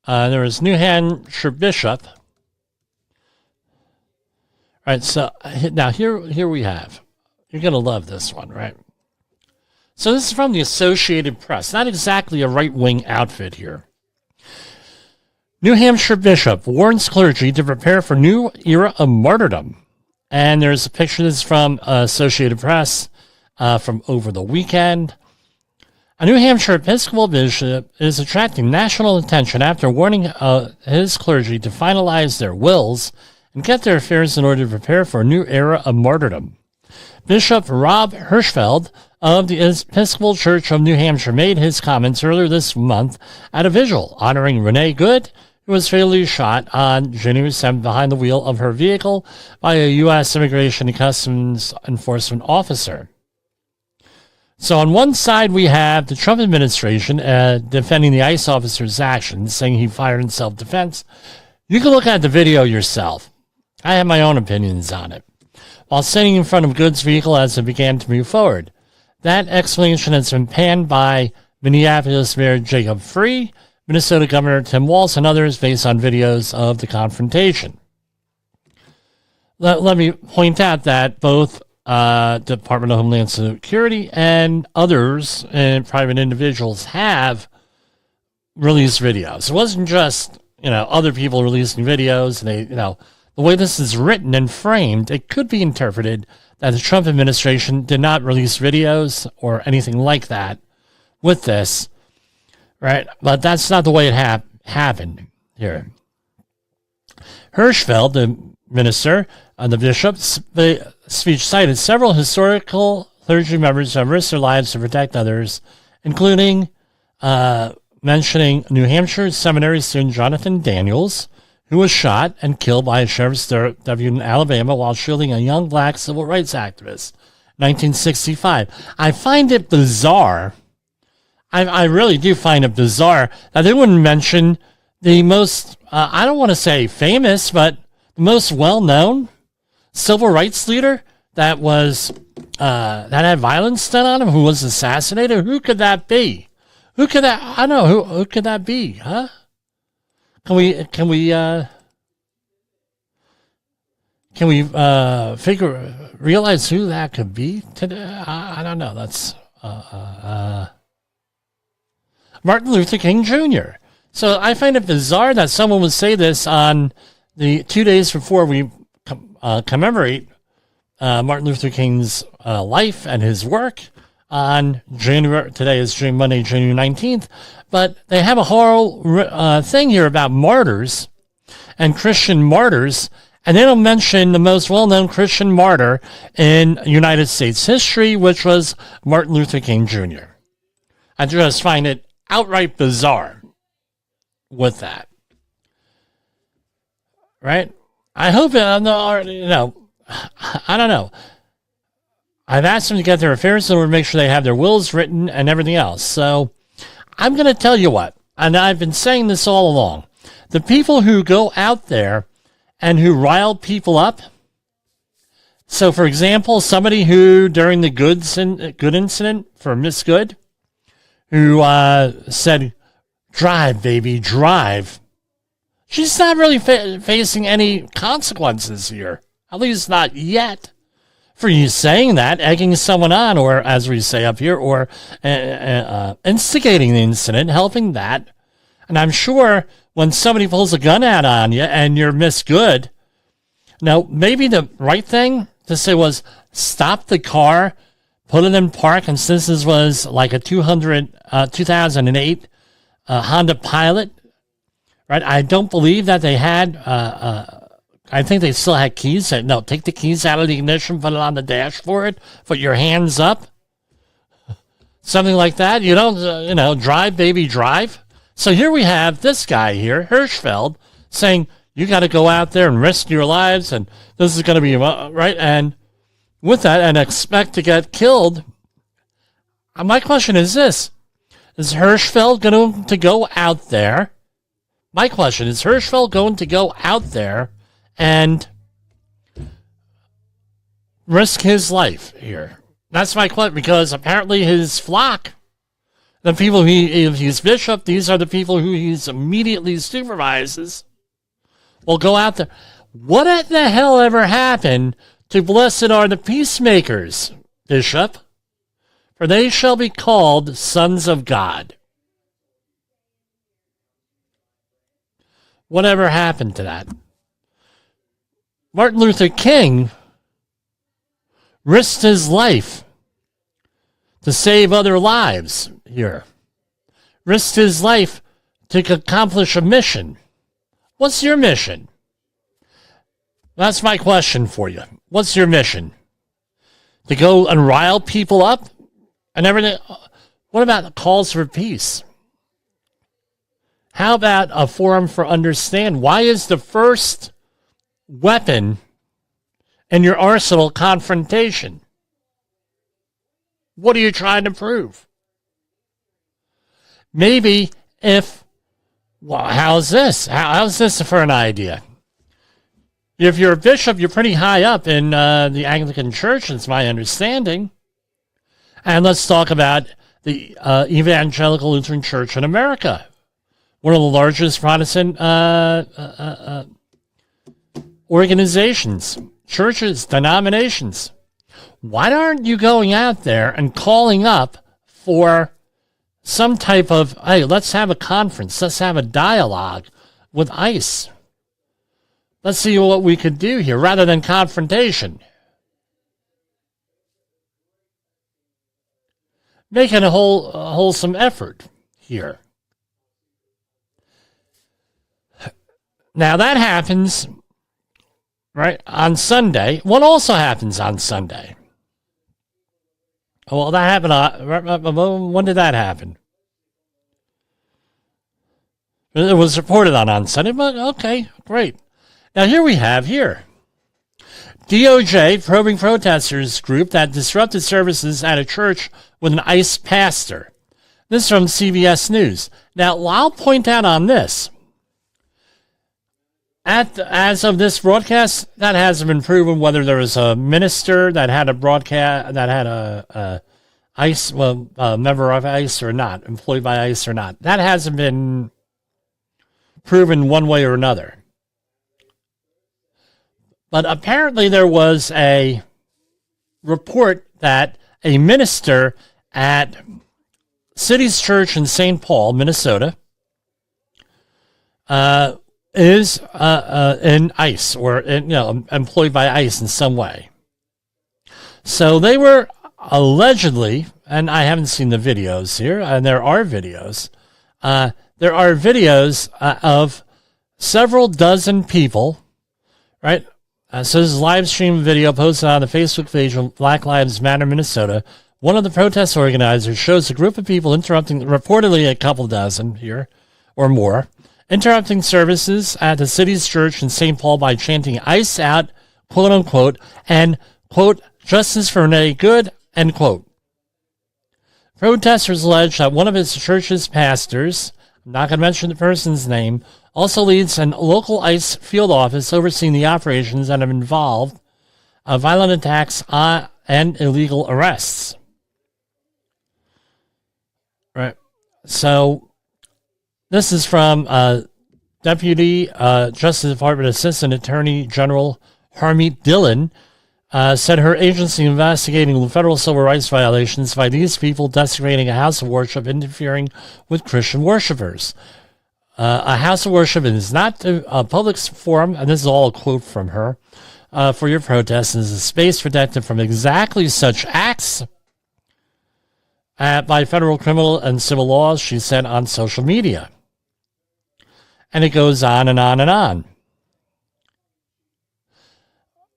There was New Hampshire Bishop. All right, so now here we have. You're going to love this one, right? So this is from the Associated Press. Not exactly a right-wing outfit here. New Hampshire Bishop warns clergy to prepare for new era of martyrdom. And there's a picture that's from Associated Press from over the weekend. A New Hampshire Episcopal bishop is attracting national attention after warning his clergy to finalize their wills and get their affairs in order to prepare for a new era of martyrdom. Bishop Rob Hirschfeld of the Episcopal Church of New Hampshire made his comments earlier this month at a vigil honoring Renee Good, who was fatally shot on January 7th behind the wheel of her vehicle by a U.S. Immigration and Customs Enforcement officer. So on one side, we have the Trump administration defending the ICE officer's actions, saying he fired in self-defense. You can look at the video yourself. I have my own opinions on it. While sitting in front of Good's vehicle as it began to move forward. That explanation has been panned by Minneapolis Mayor Jacob Free, Minnesota Governor Tim Walz, and others based on videos of the confrontation. Let me point out that both Department of Homeland Security and others and private individuals have released videos. It wasn't just, other people releasing videos. And they, the way this is written and framed, it could be interpreted that the Trump administration did not release videos or anything like that with this, right? But that's not the way it happened here. Hirschfeld, the minister, the bishop's speech cited several historical clergy members who have risked their lives to protect others, including mentioning New Hampshire seminary student Jonathan Daniels, who was shot and killed by a sheriff's deputy in Alabama while shielding a young black civil rights activist, 1965. I find it bizarre. I really do find it bizarre that they wouldn't mention the most, I don't want to say famous, but the most well-known civil rights leader that was, that had violence done on him, who was assassinated. Who could that be? Who could that, I don't know, who could that be, huh? Can we realize who that could be today? I don't know. That's Martin Luther King Jr. So I find it bizarre that someone would say this on the 2 days before we commemorate Martin Luther King's life and his work on today is Monday, January 19th, but they have a whole thing here about martyrs and Christian martyrs, and they don't mention the most well-known Christian martyr in United States history, which was Martin Luther King Jr. I just find it outright bizarre with that. Right? I hope, I don't know. I've asked them to get their affairs in order to make sure they have their wills written and everything else. So I'm going to tell you what, and I've been saying this all along. The people who go out there and who rile people up. So, for example, somebody who, during the Good incident for Miss Good, who said, "Drive, baby, drive." She's not really facing any consequences here, at least not yet, for you saying that, egging someone on, or as we say up here, or instigating the incident, helping that. And I'm sure when somebody pulls a gun out on you and you're Miss Good, now maybe the right thing to say was stop the car, put it in park, and since this was like a 2008 Honda Pilot, right? I don't believe that they had, I think they still had keys. No, take the keys out of the ignition, put it on the dashboard, put your hands up. Something like that. You don't, drive, baby, drive. So here we have this guy here, Hirschfeld, saying, you got to go out there and risk your lives, and this is going to be, right? And with that, and expect to get killed. My question is this. Is Hirschfeld going to go out there? My question is Hirschfeld going to go out there and risk his life here? That's my question, because apparently his flock The people if he's bishop, these are the people who he's immediately supervises. Will go out there. What the hell ever happened to blessed are the peacemakers, Bishop? For they shall be called sons of God. Whatever happened to that? Martin Luther King risked his life to save other lives here. Risked his life to accomplish a mission. What's your mission? That's my question for you. What's your mission? To go and rile people up and everything? What about calls for peace? How about a forum for understand? Why is the first weapon in your arsenal confrontation? What are you trying to prove? Maybe how's this? How's this for an idea? If you're a bishop, you're pretty high up in the Anglican Church, it's my understanding. And let's talk about the Evangelical Lutheran Church in America, one of the largest Protestant organizations, churches, denominations. Why aren't you going out there and calling up for some type of, hey, let's have a conference, let's have a dialogue with ICE. Let's see what we could do here rather than confrontation. Making a wholesome effort here. Now that happens, right, on Sunday. What also happens on Sunday? Well, that happened when did that happen? It was reported on Sunday, but okay, great. Now here we have DOJ probing protesters group that disrupted services at a church with an ICE pastor. This is from CBS News. Now, I'll point out on this. As of this broadcast, that hasn't been proven whether there was a minister that had a broadcast, that had a ICE, a member of ICE or not, employed by ICE or not. That hasn't been proven one way or another. But apparently there was a report that a minister at City's Church in St. Paul, Minnesota, is in ICE or employed by ICE in some way. So they were allegedly, and I haven't seen the videos here, and there are videos. There are videos of several dozen people, right? So this is a live stream video posted on the Facebook page of Black Lives Matter Minnesota. One of the protest organizers shows a group of people reportedly a couple dozen here or more, interrupting services at the city's church in St. Paul by chanting ICE out, quote unquote, and, quote, justice for Renee Good, end quote. Protesters allege that one of his church's pastors, I'm not going to mention the person's name, also leads a local ICE field office overseeing the operations that have involved violent attacks and illegal arrests. Right. So this is from Deputy Justice Department Assistant Attorney General Harmeet Dillon, said her agency investigating federal civil rights violations by these people desecrating a house of worship, interfering with Christian worshipers. A house of worship is not a public forum, and this is all a quote from her, for your protests, is a space protected from exactly such acts by federal criminal and civil laws, she said on social media. And it goes on and on and on.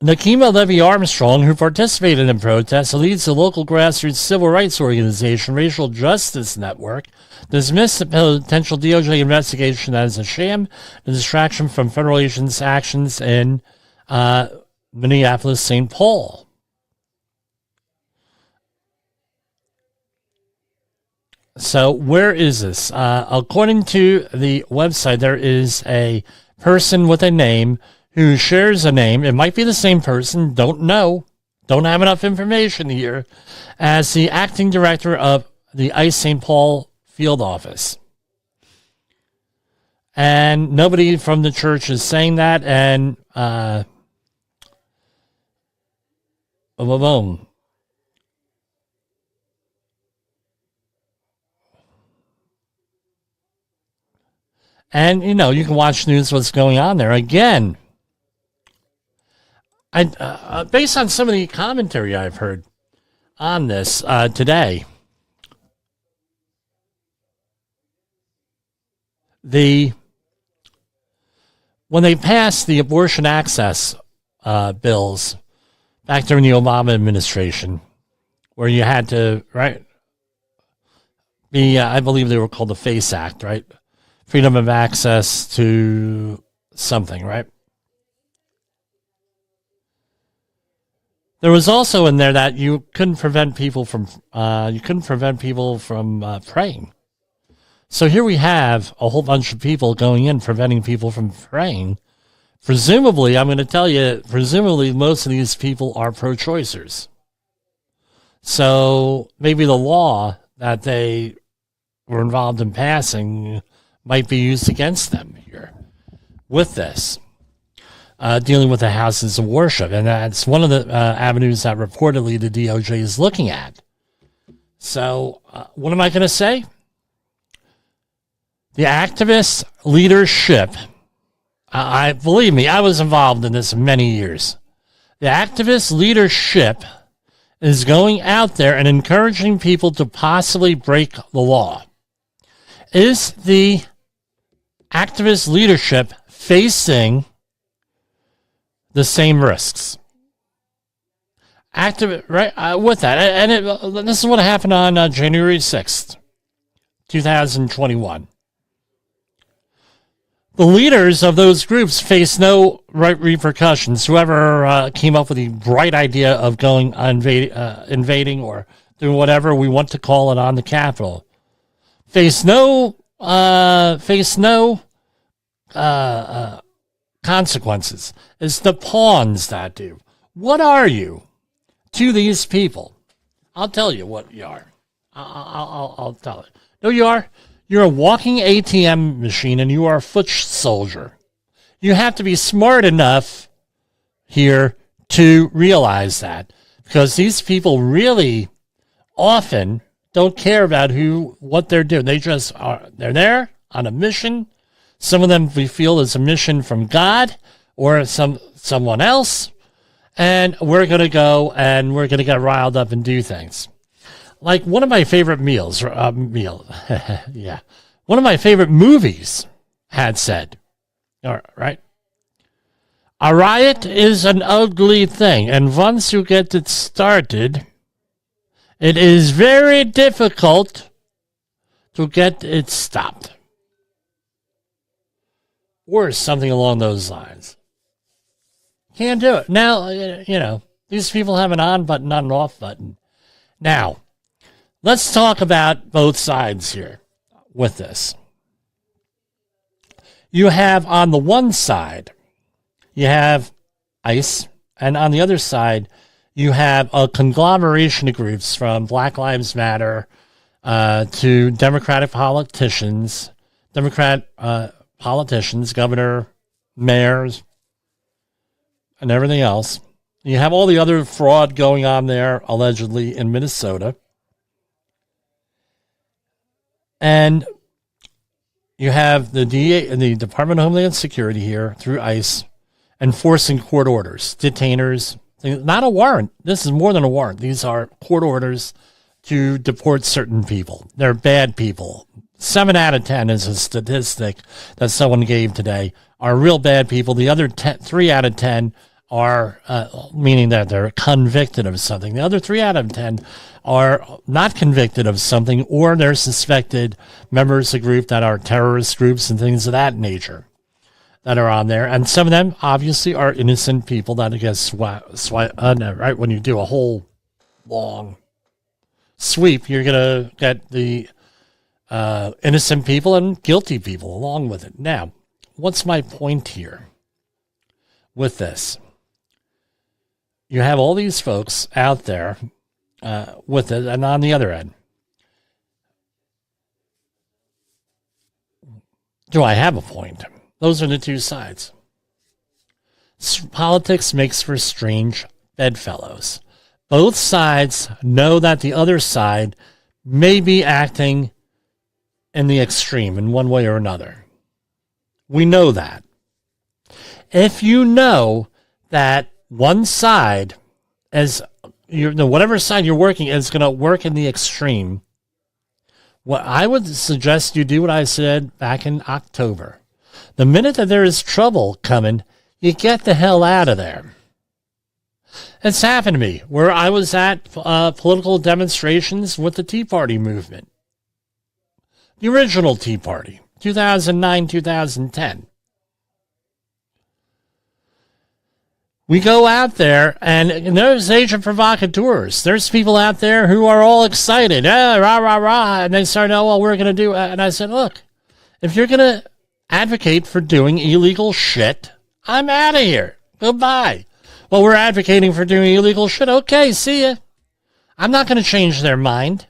Nakima Levy Armstrong, who participated in protests, leads the local grassroots civil rights organization Racial Justice Network, dismissed the potential DOJ investigation as a sham, a distraction from federal agents' actions in Minneapolis, St. Paul. So where is this? According to the website, there is a person with a name who shares a name. It might be the same person. Don't know. Don't have enough information here. As the acting director of the ICE St. Paul field office. And nobody from the church is saying that, and boom. And, you know, you can watch news, what's going on there. Again, based on some of the commentary I've heard on this today, when they passed the abortion access bills back during the Obama administration, where you had to, right, I believe they were called the FACE Act, right? Freedom of access to something, right? There was also in there that you couldn't prevent people from praying. So here we have a whole bunch of people going in preventing people from praying. Presumably, I'm going to tell you, most of these people are pro-choicers. So maybe the law that they were involved in passing might be used against them here with this, dealing with the houses of worship. And that's one of the avenues that reportedly the DOJ is looking at. So what am I going to say? The activist leadership, believe me, I was involved in this many years. The activist leadership is going out there and encouraging people to possibly break the law. Is the activist leadership facing the same risks? With that, and this is what happened on January 6th, 2021. The leaders of those groups face no repercussions. Whoever came up with the bright idea of going invading or doing whatever we want to call it on the Capitol face no consequences. It's the pawns that do. What are you to these people? I'll tell you what you are. I'll tell it. No, you are. You're a walking ATM machine, and you are a foot soldier. You have to be smart enough here to realize that, because these people really often don't care about what they're doing. They're there on a mission. Some of them we feel is a mission from God or someone else, and we're going to go and we're going to get riled up and do things. Like one of my favorite yeah. One of my favorite movies had said, all right, a riot is an ugly thing, and once you get it started, it is very difficult to get it stopped. Or something along those lines. Can't do it. Now, you know, these people have an on button, not an off button. Now, let's talk about both sides here with this. You have on the one side, you have ICE, and on the other side, you have a conglomeration of groups from Black Lives Matter to Democratic politicians, governor, mayors, and everything else. You have all the other fraud going on there, allegedly, in Minnesota. And you have the DA and the Department of Homeland Security here through ICE enforcing court orders, detainers, not a warrant. This is more than a warrant. These are court orders to deport certain people. They're bad people. 7 out of 10 is a statistic that someone gave today, are real bad people. The other 3 out of 10 are, meaning that they're convicted of something. The other 3 out of 10 are not convicted of something, or they're suspected members of a group that are terrorist groups and things of that nature that are on there. And some of them obviously are innocent people that I guess right when you do a whole long sweep, you're going to get the innocent people and guilty people along with it. Now, what's my point here with this? You have all these folks out there with it, and on the other end, Do I have a point? Those are the two sides. Politics makes for strange bedfellows. Both sides know that the other side may be acting in the extreme in one way or another. We know that. If you know that one side is, whatever side you're working is going to work in the extreme, what I would suggest you do what I said back in October. The minute that there is trouble coming, you get the hell out of there. It's happened to me where I was at political demonstrations with the Tea Party movement. The original Tea Party, 2009, 2010. We go out there, and there's agent provocateurs. There's people out there who are all excited. Rah, rah, rah. And they start, oh, well, we're going to do... And I said, look, if you're going to advocate for doing illegal shit, I'm out of here. Goodbye. Well, we're advocating for doing illegal shit. Okay, see ya. I'm not going to change their mind.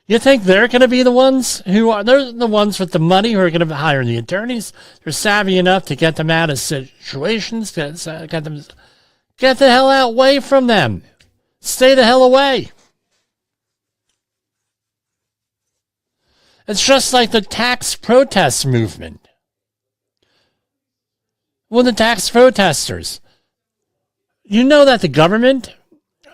You think they're going to be the ones who are... They're the ones with the money who are going to hire the attorneys. They're savvy enough to get them out of situations. Get the hell away from them. Stay the hell away. It's just like the tax protest movement. Well, the tax protesters. You know that the government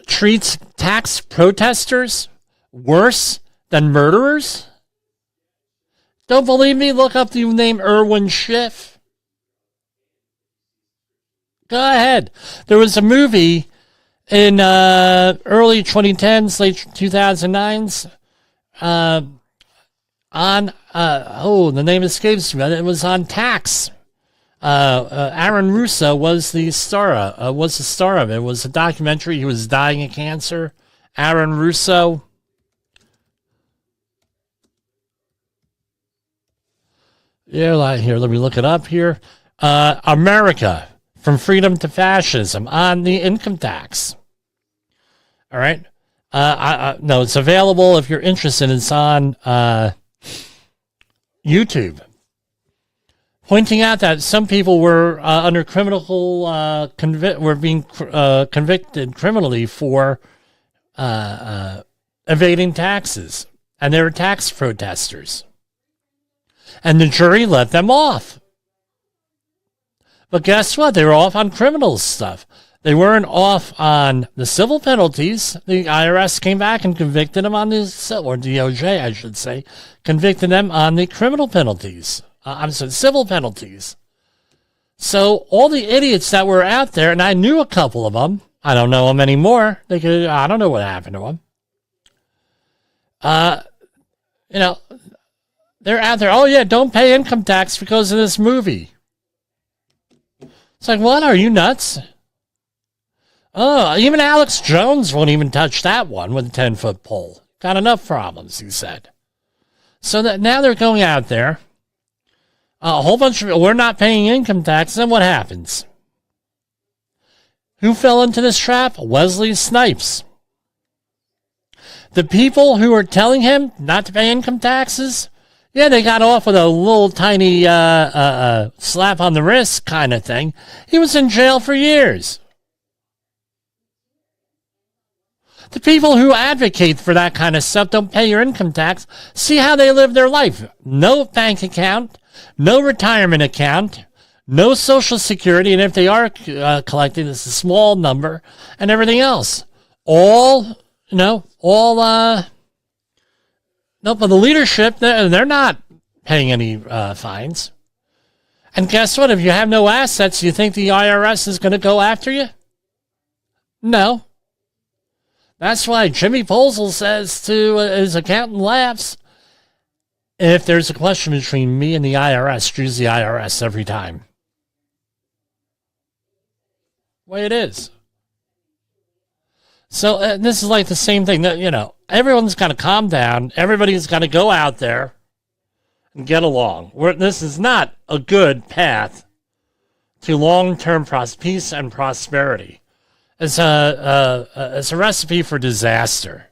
treats tax protesters worse than murderers? Don't believe me? Look up the name Irwin Schiff. Go ahead. There was a movie in early 2010s, late 2009s the name escapes me. It was on tax. Aaron Russo was the star of it. It was a documentary. He was dying of cancer. Aaron Russo. Yeah, here, let me look it up here. America, from Freedom to Fascism, on the income tax. All right. No, it's available if you're interested. It's on YouTube. Pointing out that some people were under were being convicted criminally for evading taxes, and they were tax protesters. And the jury let them off. But guess what? They were off on criminal stuff. They weren't off on the civil penalties. The IRS came back and convicted them on the, or DOJ, I should say, convicted them on the criminal penalties. Civil penalties. So all the idiots that were out there, and I knew a couple of them. I don't know them anymore. I don't know what happened to them. They're out there, oh yeah, don't pay income tax because of this movie. It's like, what? Are you nuts? Oh, even Alex Jones won't even touch that one with a 10-foot pole. Got enough problems, he said. So that now they're going out there. A whole bunch of, we're not paying income tax, and what happens? Who fell into this trap? Wesley Snipes. The people who were telling him not to pay income taxes, yeah, they got off with a little tiny slap on the wrist kind of thing. He was in jail for years. The people who advocate for that kind of stuff don't pay your income tax. See how they live their life. No bank account, no retirement account, no Social Security, and if they are collecting, it's a small number, and everything else. No, but the leadership, they're not paying any fines. And guess what? If you have no assets, you think the IRS is going to go after you? No. That's why Jimmy Posel says to his accountant, laughs, if there's a question between me and the IRS, choose the IRS every time. Way it is. So this is like the same thing. Everyone's got to calm down. Everybody's got to go out there and get along. This is not a good path to long-term peace and prosperity. It's a recipe for disaster.